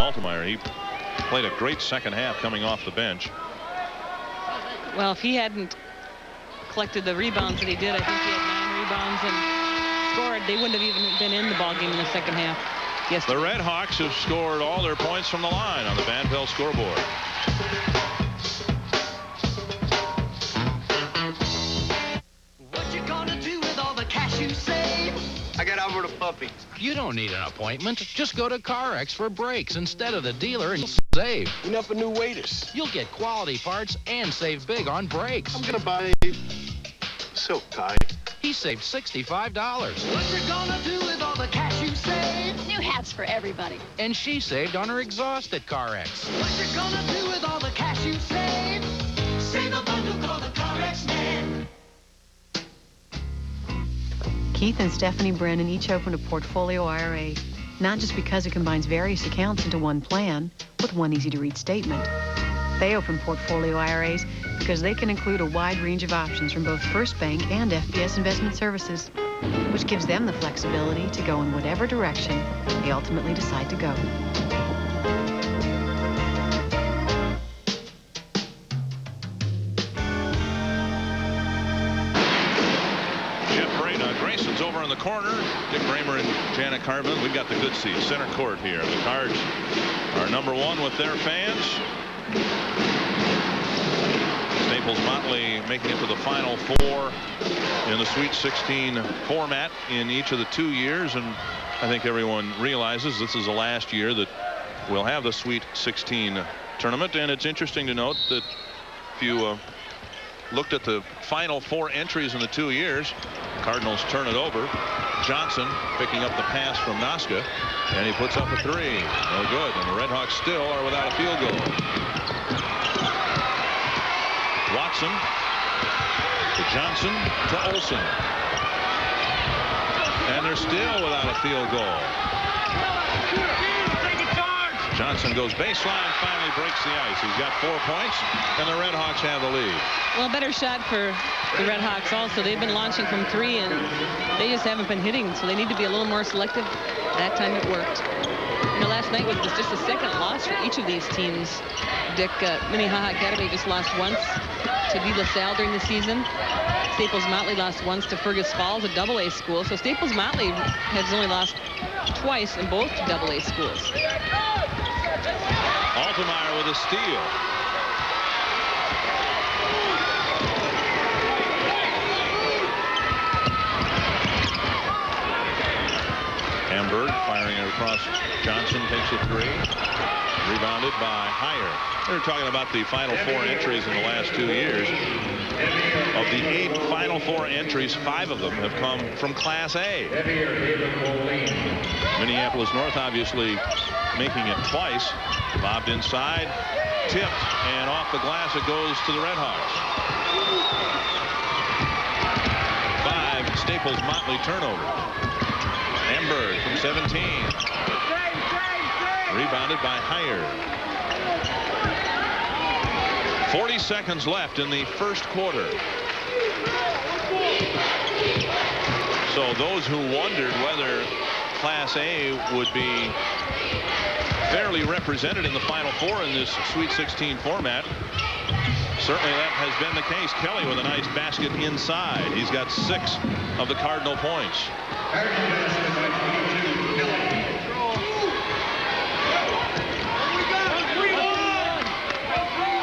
Altemeyer. He played a great second half coming off the bench. Well, if he hadn't collected the rebounds that he did, I think he had 9 rebounds and scored, they wouldn't have even been in the ballgame in the second half. Yes. The Red Hawks have scored all their points from the line on the Banville scoreboard. What you gonna do with all the cash you save? I got over the puppy. You don't need an appointment. Just go to CarX for brakes instead of the dealer and save. Enough for new waiters. You'll get quality parts and save big on brakes. I'm gonna buy silk tie. He saved $65. What you gonna do with all the cash you save? New hats for everybody. And she saved on her exhaust at CarX. What you gonna do with all the cash you save? Save a bundle, call the CarX man. Keith and Stephanie Brennan each opened a portfolio IRA, not just because it combines various accounts into one plan with one easy-to-read statement. They open portfolio IRAs because they can include a wide range of options from both First Bank and FPS Investment Services, which gives them the flexibility to go in whatever direction they ultimately decide to go. Grayson's over in the corner. Dick Bramer and Janet Carvin. We've got the good seats, center court here. The Cards are #1 with their fans. Staples Motley making it to the Final Four in the Sweet 16 format in each of the 2 years, and I think everyone realizes this is the last year that we'll have the Sweet 16 tournament. And it's interesting to note that if you looked at the Final Four entries in the 2 years, Cardinals turn it over. Johnson picking up the pass from Noska, and he puts up a 3. No good, and the Red Hawks still are without a field goal. Watson to Johnson to Olsen, and they're still without a field goal. Johnson goes baseline, finally breaks the ice. He's got 4 points, and the Red Hawks have the lead. Well, better shot for the Red Hawks also. They've been launching from 3, and they just haven't been hitting, so they need to be a little more selective. That time it worked. You know, last night was just the second loss for each of these teams. Dick, Minneahaha Academy just lost once to De La Salle during the season. Staples Motley lost once to Fergus Falls, a AA school. So Staples Motley has only lost twice in both AA schools. Altemeyer with a steal. Hamburg firing it across. Johnson takes a 3. Rebounded by Heyer. They're talking about the Final Four entries in the last 2 years. Of the 8 Final Four entries, 5 of them have come from Class A. Minneapolis North obviously making it twice. Lobbed inside, tipped, and off the glass it goes to the Red Hawks. 5 Staples Motley turnover. Hamburg from 17. Rebounded by Heyer. 40 seconds left in the first quarter. So those who wondered whether Class A would be fairly represented in the Final Four in this Sweet 16 format, certainly that has been the case. Kelly with a nice basket inside. He's got 6 of the Cardinal points.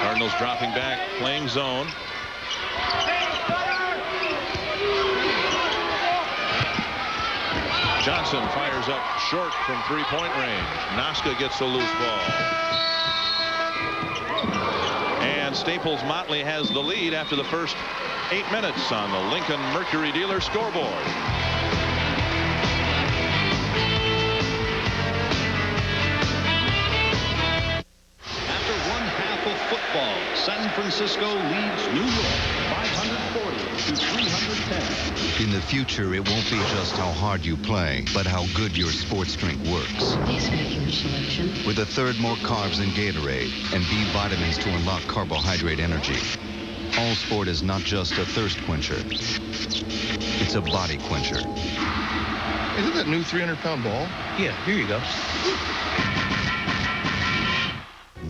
Cardinals dropping back, playing zone. Johnson fires up short from 3-point range. Noska gets a loose ball. And Staples Motley has the lead after the first 8 minutes on the Lincoln Mercury Dealer scoreboard. After 1/2 of football, San Francisco leads New York 540 to 310. In the future, it won't be just how hard you play, but how good your sports drink works. Thanks for your selection. With a third more carbs than Gatorade and B vitamins to unlock carbohydrate energy. All Sport is not just a thirst quencher. It's a body quencher. Isn't that new 300-pound ball? Yeah, here you go.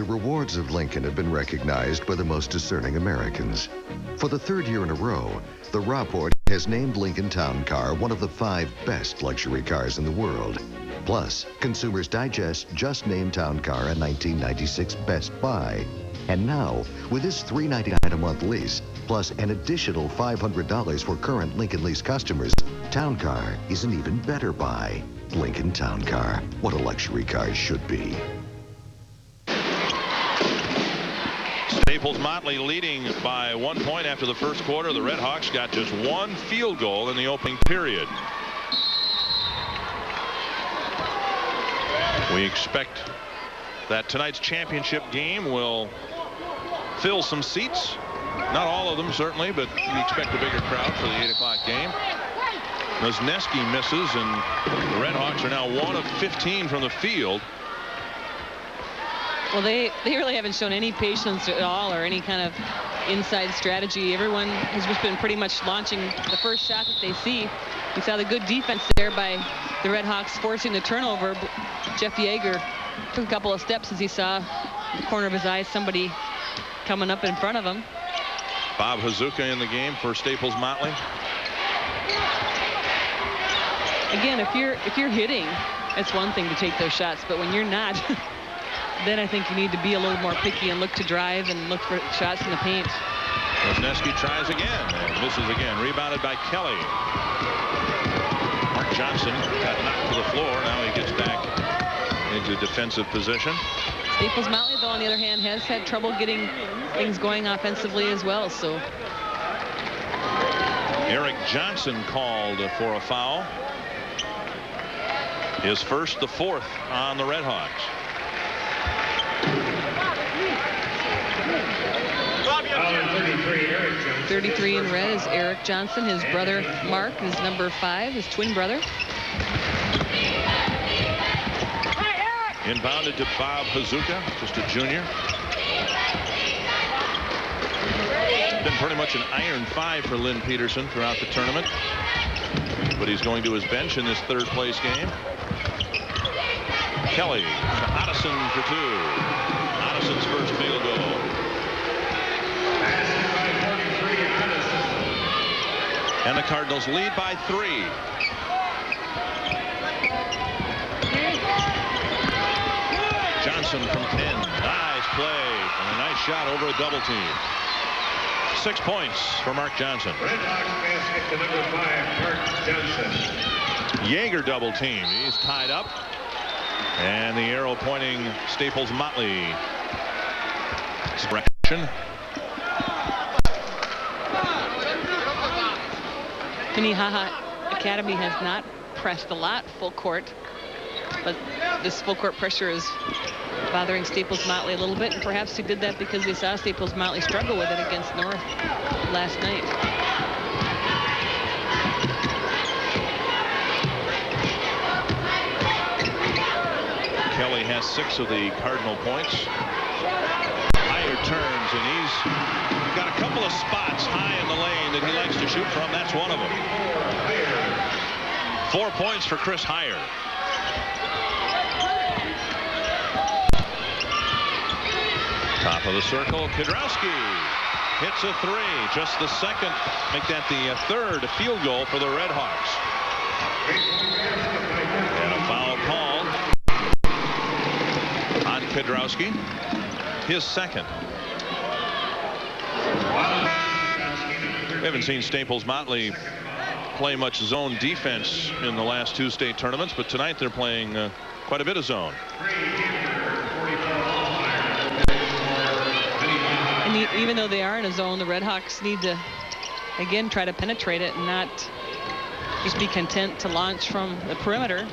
the rewards of Lincoln have been recognized by the most discerning Americans. For the third year in a row, the Rapport has named Lincoln Town Car one of the 5 best luxury cars in the world. Plus, Consumers Digest just named Town Car a 1996 Best Buy. And now, with this $399 a month lease, plus an additional $500 for current Lincoln lease customers, Town Car is an even better buy. Lincoln Town Car, what a luxury car should be. Staples Motley leading by 1 point after the first quarter. The Red Hawks got just 1 field goal in the opening period. We expect that tonight's championship game will fill some seats. Not all of them, certainly, but we expect a bigger crowd for the 8 o'clock game. Nosneski misses, and the Red Hawks are now 1 of 15 from the field. Well, they really haven't shown any patience at all or any kind of inside strategy. Everyone has just been pretty much launching the first shot that they see. We saw the good defense there by the Red Hawks forcing the turnover. Jeff Yeager took a couple of steps as he saw in the corner of his eye somebody coming up in front of him. Bob Hazuka in the game for Staples Motley. Again, if you're hitting, it's one thing to take those shots, but when you're not, then I think you need to be a little more picky and look to drive and look for shots in the paint. Nosneski tries again and misses again. Rebounded by Kelly. Mark Johnson got knocked to the floor. Now he gets back into defensive position. Staples Motley, though, on the other hand, has had trouble getting things going offensively as well. So Eric Johnson called for a foul. His first, the 4th on the Red Hawks. 33 in red is Eric Johnson. His brother Mark is number 5, his twin brother. Inbounded to Bob Hazuka, just a junior. Been pretty much an iron 5 for Lynn Peterson throughout the tournament. But he's going to his bench in this 3rd place game. Kelly to Otteson for 2. Ottison's first field goal. And the Cardinals lead by 3. Johnson from 10. Nice play. And a nice shot over a double team. 6 points for Mark Johnson. Red Hawks basket to number 5, Mark Johnson. Yeager double team. He's tied up. And the arrow pointing Staples Motley. Suppression. Minneahaha Academy has not pressed a lot full court, but this full court pressure is bothering Staples Motley a little bit, and perhaps he did that because they saw Staples Motley struggle with it against North last night. Kelly has 6 of the Cardinal points. Higher turns, and he's got a couple of spots high in the lane that he likes to shoot from. That's one of them. 4 points for Chris Heyer. Top of the circle, Kudrowski hits a 3. Just the second, make that the 3rd field goal for the Red Hawks. And a foul called on Kudrowski, his 2nd. We haven't seen Staples Motley play much zone defense in the last 2 state tournaments, but tonight they're playing quite a bit of zone. And even though they are in a zone, the Red Hawks need to, again, try to penetrate it and not just be content to launch from the perimeter.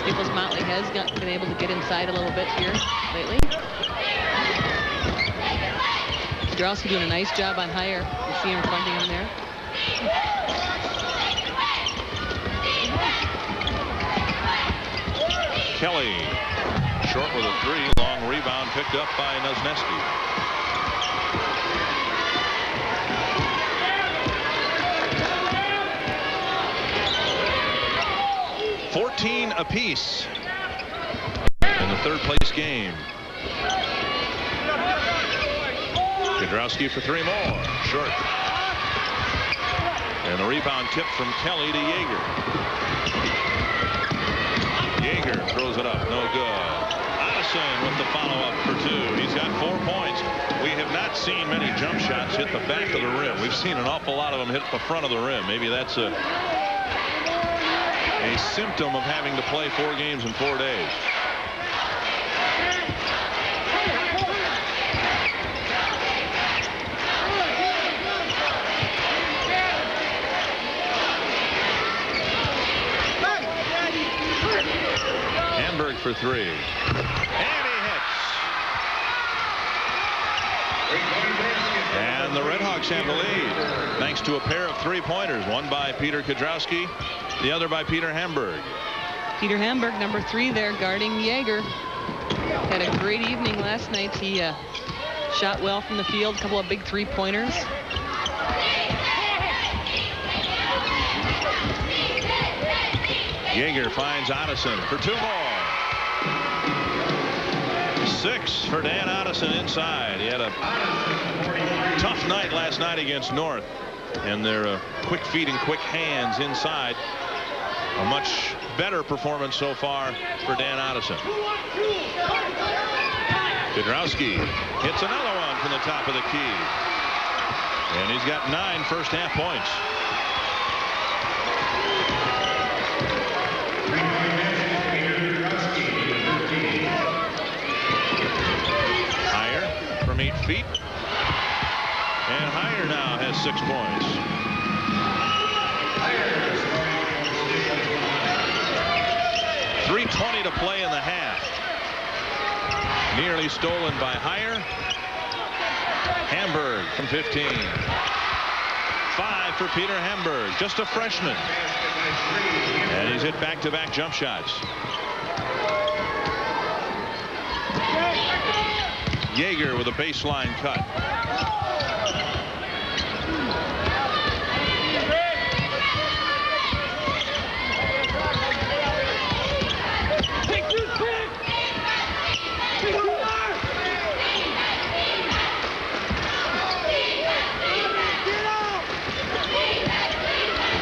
Staples Motley has been able to get inside a little bit here lately. Kudrowski doing a nice job on Heyer. You see him fronting him there. Kelly short with a 3. Long rebound picked up by Nosneski. $14 apiece in the third-place game. Kudrowski for 3 more. Short. And a rebound tip from Kelly to Yeager. Yeager throws it up. No good. Addison with the follow-up for 2. He's got 4 points. We have not seen many jump shots hit the back of the rim. We've seen an awful lot of them hit the front of the rim. Maybe that's a symptom of having to play 4 games in 4 days. Hamburg for 3. And he hits. And the Redhawks have the lead thanks to a pair of 3-pointers. One by Peter Kudrowski, the other by Peter Hamburg. Peter Hamburg, number 3 there, guarding Yeager. Had a great evening last night. He shot well from the field, a couple of big 3-pointers. Yeager finds Addison for 2 more. 6 for Dan Addison inside. He had a tough night last night against North, and their quick feet and quick hands inside. A much better performance so far for Dan Addison. Kudrowski hits another one from the top of the key, and he's got 9 first-half points. Higher from 8 feet. And Higher now has 6 points. 3:20 to play in the half. Nearly stolen by Higher. Hamburg from 15. 5 for Peter Hamburg, just a freshman. And he's hit back-to-back jump shots. Yeager with a baseline cut.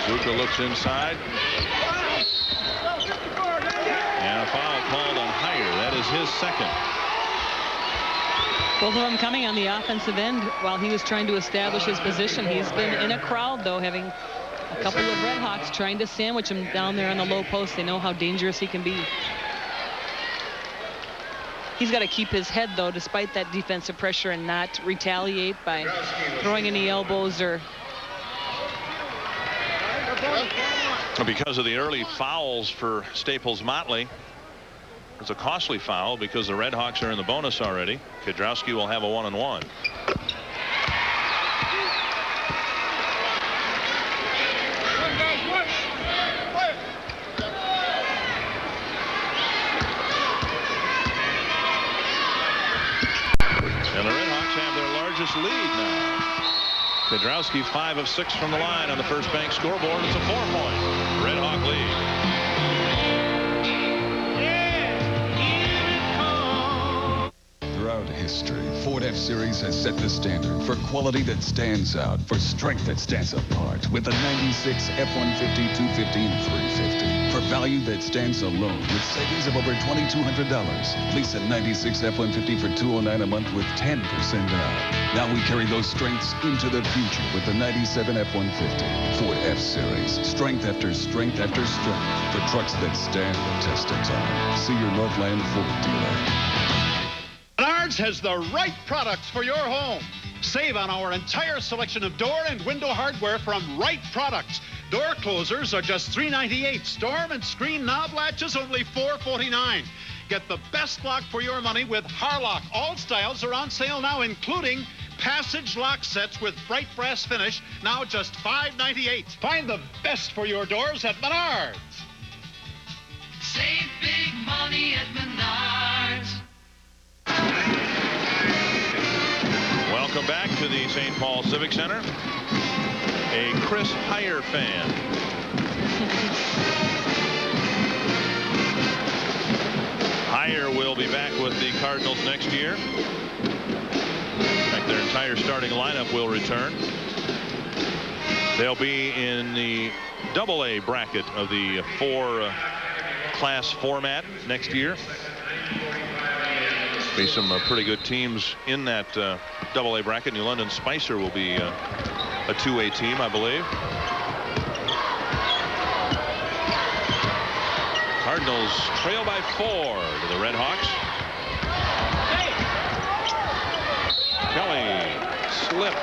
Zuka looks inside. And a foul called on Higher. That is his second. Both of them coming on the offensive end while he was trying to establish his position. He's been in a crowd, though, having a couple of Redhawks trying to sandwich him down there on the low post. They know how dangerous he can be. He's got to keep his head, though, despite that defensive pressure, and not retaliate by throwing any elbows or... Because of the early fouls for Staples Motley, it's a costly foul because the Redhawks are in the bonus already. Kudrowski will have a 1-and-1. And the Redhawks have their largest lead now. Kudrowski 5 of 6 from the line on the First Bank scoreboard. It's a 4-point Redhawk lead. Throughout history, Ford F-Series has set the standard for quality that stands out, for strength that stands apart, with the 96 F-150, 250, and 350. For value that stands alone, with savings of over $2,200. Lease a 96 F-150 for $209 a month with 10% down. Now we carry those strengths into the future with the 97 F-150. Ford F-Series. Strength after strength after strength. For trucks that stand the test of time. See your Northland Ford dealer. Menards has the right products for your home. Save on our entire selection of door and window hardware from Right Products. Door closers are just $3.98. Storm and screen knob latches only $4.49. Get the best lock for your money with Harlock. All styles are on sale now, including passage lock sets with bright brass finish, now just $5.98. Find the best for your doors at Menards. Save big money at Menards. Welcome back to the St. Paul Civic Center. A Chris Higher fan. Heyer will be back with the Cardinals next year. In fact, their entire starting lineup will return. They'll be in the AA bracket of the 4-class format next year. Be some pretty good teams in that AA bracket. New London Spicer will be a 2A team, I believe. Cardinals trail by 4 to the Red Hawks. Kelly slipped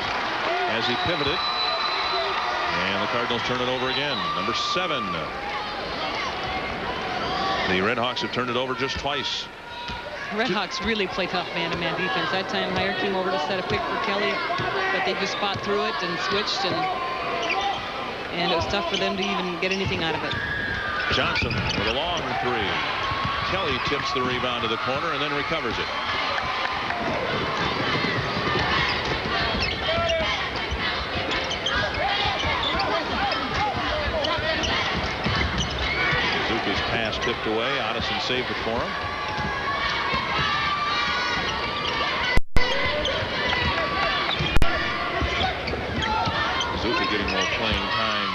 as he pivoted. And the Cardinals turn it over again. Number 7. The Red Hawks have turned it over just twice. Red Hawks really play tough man-to-man defense. That time Heyer came over to set a pick for Kelly, but they just fought through it and switched, and it was tough for them to even get anything out of it. Johnson with a long 3. Kelly tips the rebound to the corner and then recovers it. Zuka's pass tipped away. Otteson saved it for him. Zuka getting more playing time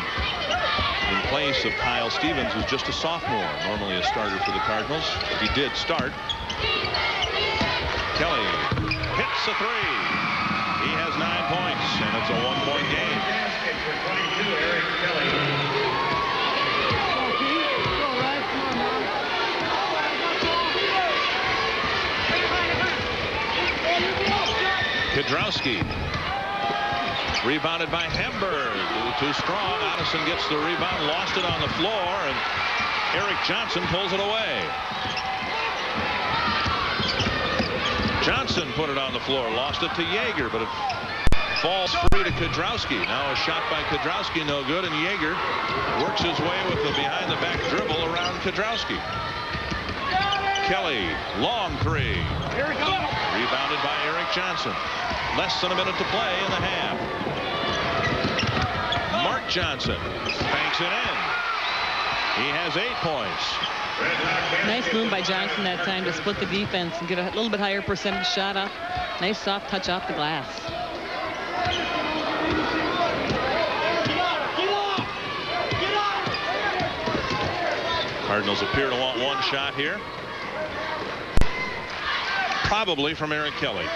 in place of Kyle Stevens, who's just a sophomore, normally a starter for the Cardinals. He did start. Kelly hits a 3. He has 9 points, and it's a 1-point game. Kudrowski. Rebounded by Hemberg. Too strong. Otteson gets the rebound, lost it on the floor, and Eric Johnson pulls it away. Johnson put it on the floor, lost it to Yeager, but it falls free to Kudrowski. Now a shot by Kudrowski, no good, and Yeager works his way with the behind-the-back dribble around Kudrowski. Kelly, long 3. Rebounded by Eric Johnson. Less than a minute to play in the half. Mark Johnson banks it in. He has 8 points. Nice move by Johnson that time to split the defense and get a little bit higher percentage shot up. Nice soft touch off the glass. Cardinals appear to want one shot here. Probably from Eric Kelly.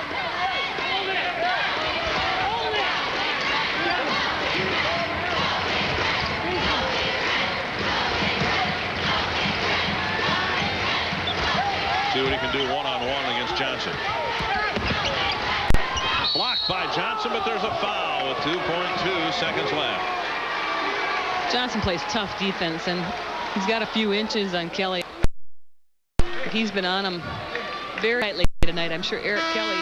See what he can do one-on-one against Johnson. Blocked by Johnson, but there's a foul with 2.2 seconds left. Johnson plays tough defense, and he's got a few inches on Kelly. He's been on him very tightly tonight. I'm sure Eric Kelly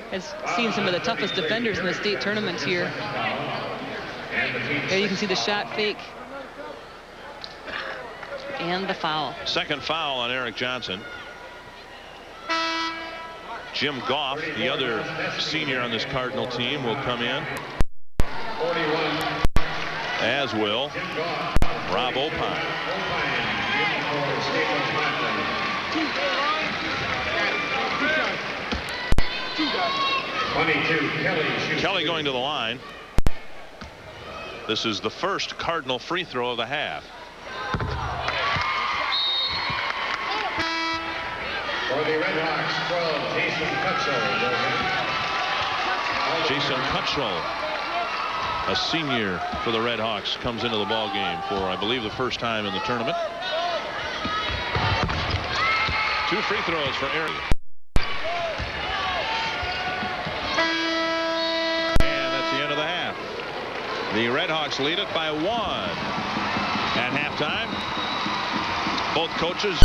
has seen some of the toughest defenders in the state tournament here. There you can see the shot fake and the foul. Second foul on Eric Johnson. Jim Goff, the other senior on this Cardinal team, will come in. As will Rob Opine. Kelly going to the line. This is the first Cardinal free throw of the half. For the Red Hawks, 12, Jason Cuttrell, a senior for the Red Hawks, comes into the ball game for, I believe, the first time in the tournament. 2 free throws for Eric. And that's the end of the half. The Red Hawks lead it by 1 at halftime. Both coaches